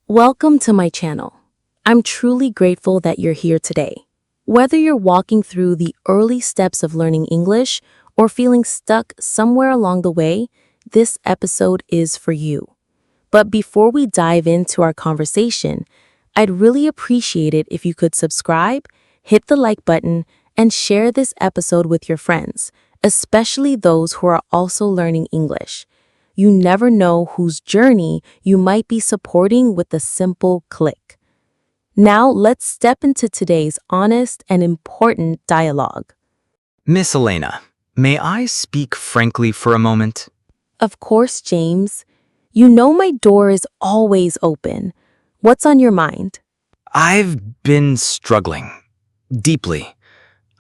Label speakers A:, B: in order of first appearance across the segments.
A: Welcome to my channel. I'm truly grateful that you're here today. Whether you're walking through the early steps of learning English or feeling stuck somewhere along the way, this episode is for you. But before we dive into our conversation, I'd really appreciate it if you could subscribe, hit the like button, and share this episode with your friends, especially those who are also learning English. You never know whose journey you might be supporting with a simple click. Now, let's step into today's honest and important dialogue.
B: Miss Elena, may I speak frankly for a moment?
A: Of course, James. You know my door is always open. What's on your mind?
B: I've been struggling. Deeply.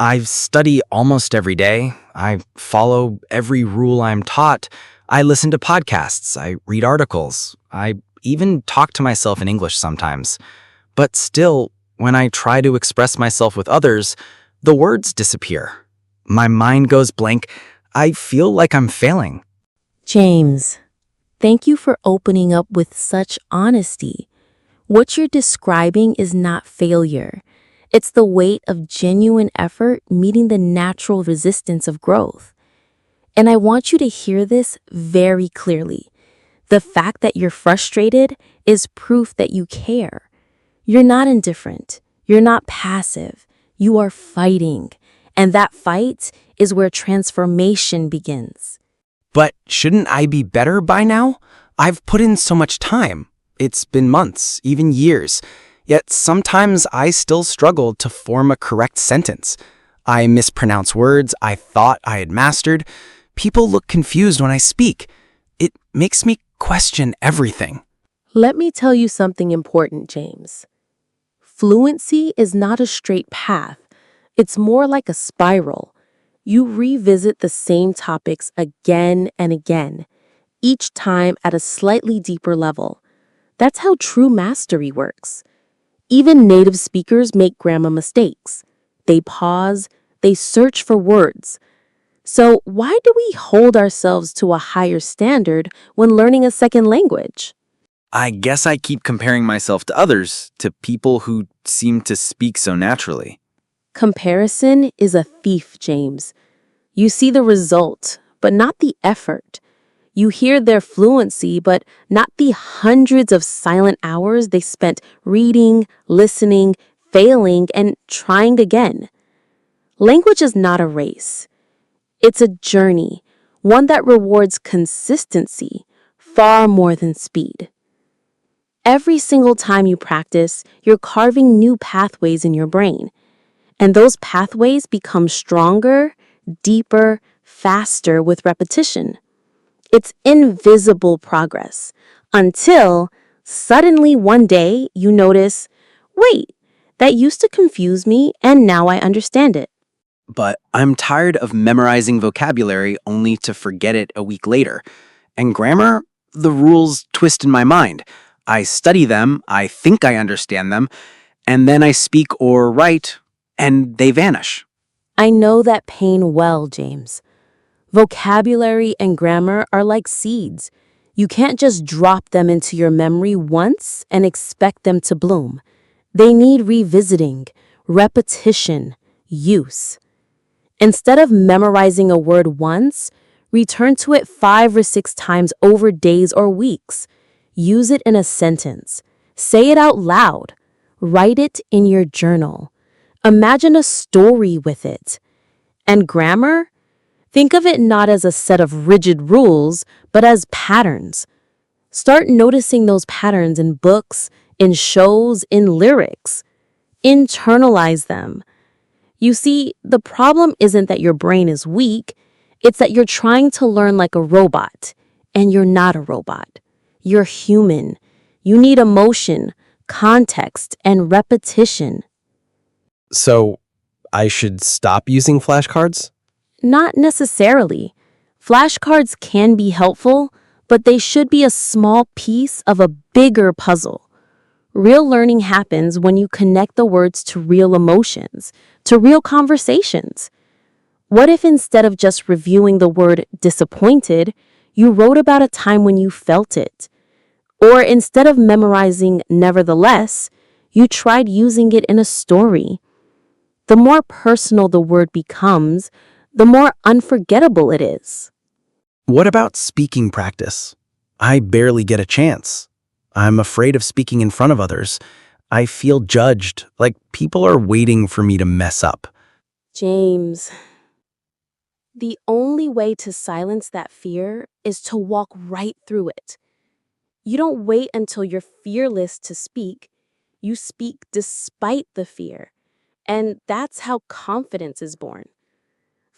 B: I study almost every day. I follow every rule I'm taught. I listen to podcasts. I read articles. I even talk to myself in English sometimes. But still, when I try to express myself with others, the words disappear. My mind goes blank. I feel like I'm failing.
A: James, thank you for opening up with such honesty. What you're describing is not failure. It's the weight of genuine effort meeting the natural resistance of growth. And I want you to hear this very clearly. The fact that you're frustrated is proof that you care. You're not indifferent. You're not passive. You are fighting. And that fight is where transformation begins.
C: But shouldn't I be better by now? I've put in so much time. It's been months, even years. Yet sometimes I still struggle to form a correct sentence. I mispronounce words I thought I had mastered. People look confused when I speak. It makes me question everything.
A: Let me tell you something important, James. Fluency is not a straight path. It's more like a spiral. You revisit the same topics again and again, each time at a slightly deeper level. That's how true mastery works. Even native speakers make grammar mistakes. They pause, they search for words. So why do we hold ourselves to a higher standard when learning a second language?
C: I guess I keep comparing myself to others, to people who seem to speak so naturally.
A: Comparison is a thief, James. You see the result, but not the effort. You hear their fluency, but not the hundreds of silent hours they spent reading, listening, failing, and trying again. Language is not a race. It's a journey, one that rewards consistency far more than speed. Every single time you practice, you're carving new pathways in your brain. And those pathways become stronger, deeper, faster with repetition. It's invisible progress until suddenly one day you notice, wait, that used to confuse me and now I understand it.
C: But I'm tired of memorizing vocabulary only to forget it a week later. And grammar, the rules twist in my mind. I study them, I think I understand them, and then I speak or write, and they vanish.
A: I know that pain well, James. Vocabulary and grammar are like seeds. You can't just drop them into your memory once and expect them to bloom. They need revisiting, repetition, use. Instead of memorizing a word once, return to it 5 or 6 times over days or weeks. Use it in a sentence. Say it out loud. Write it in your journal. Imagine a story with it. And grammar? Think of it not as a set of rigid rules, but as patterns. Start noticing those patterns in books, in shows, in lyrics. Internalize them. You see, the problem isn't that your brain is weak, it's that you're trying to learn like a robot, and you're not a robot. You're human. You need emotion, context, and repetition.
D: So, I should stop using flashcards?
A: Not necessarily. Flashcards can be helpful, but they should be a small piece of a bigger puzzle. Real learning happens when you connect the words to real emotions, to real conversations. What if instead of just reviewing the word disappointed, you wrote about a time when you felt it? Or instead of memorizing nevertheless, you tried using it in a story. The more personal the word becomes, the more unforgettable it is.
C: What about speaking practice? I barely get a chance. I'm afraid of speaking in front of others. I feel judged, like people are waiting for me to mess up.
A: James, the only way to silence that fear is to walk right through it. You don't wait until you're fearless to speak. You speak despite the fear. And that's how confidence is born.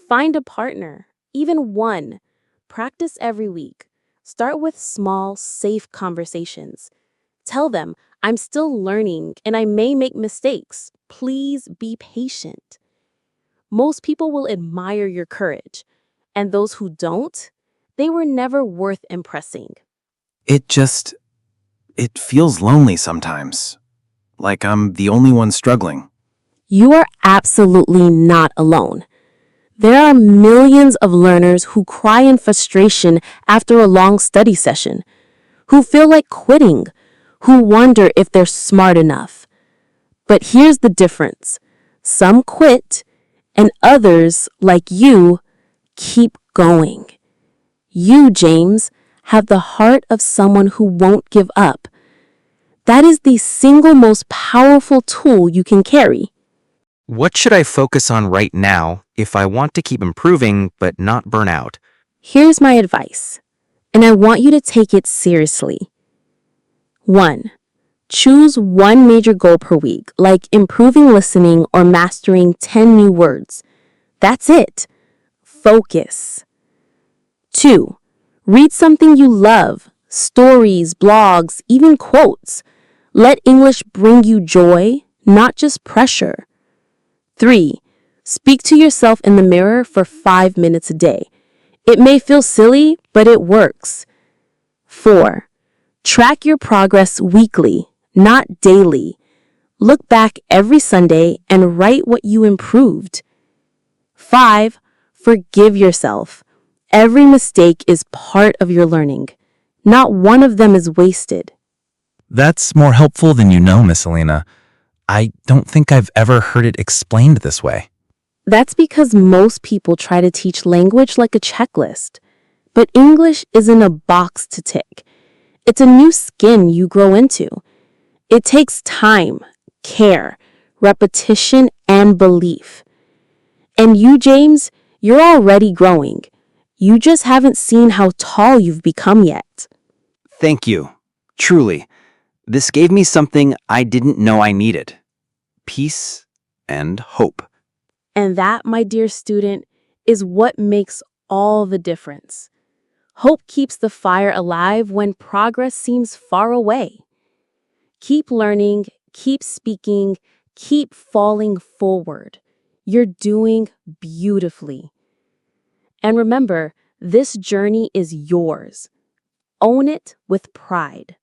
A: Find a partner, even one. Practice every week. Start with small, safe conversations. Tell them, I'm still learning and I may make mistakes. Please be patient. Most people will admire your courage, and those who don't, they were never worth impressing.
C: It feels lonely sometimes. Like I'm the only one struggling.
A: You are absolutely not alone. There are millions of learners who cry in frustration after a long study session, who feel like quitting, who wonder if they're smart enough. But here's the difference. Some quit, and others, like you, keep going. You, James, have the heart of someone who won't give up. That is the single most powerful tool you can carry.
B: What should I focus on right now if I want to keep improving but not burn out?
A: Here's my advice, and I want you to take it seriously. 1. Choose one major goal per week, like improving listening or mastering 10 new words. That's it. Focus. 2. Read something you love, stories, blogs, even quotes. Let English bring you joy, not just pressure. 3. Speak to yourself in the mirror for 5 minutes a day. It may feel silly, but it works. 4. Track your progress weekly, not daily. Look back every Sunday and write what you improved. 5. Forgive yourself. Every mistake is part of your learning. Not one of them is wasted.
C: That's more helpful than you know, Miss Alina. I don't think I've ever heard it explained this way.
A: That's because most people try to teach language like a checklist. But English isn't a box to tick. It's a new skin you grow into. It takes time, care, repetition, and belief. And you, James, you're already growing. You just haven't seen how tall you've become yet.
B: Thank you. Truly. This gave me something I didn't know I needed. Peace and hope.
A: And that, my dear student, is what makes all the difference. Hope keeps the fire alive when progress seems far away. Keep learning, keep speaking, keep falling forward. You're doing beautifully. And remember, this journey is yours. Own it with pride.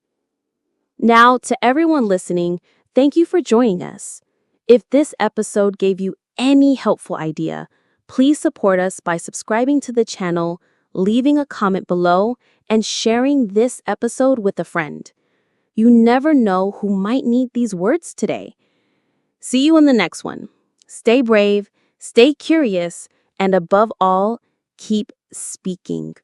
A: Now, to everyone listening, thank you for joining us. If this episode gave you any helpful idea, please support us by subscribing to the channel, leaving a comment below, and sharing this episode with a friend. You never know who might need these words today. See you in the next one. Stay brave, stay curious, and above all, keep speaking.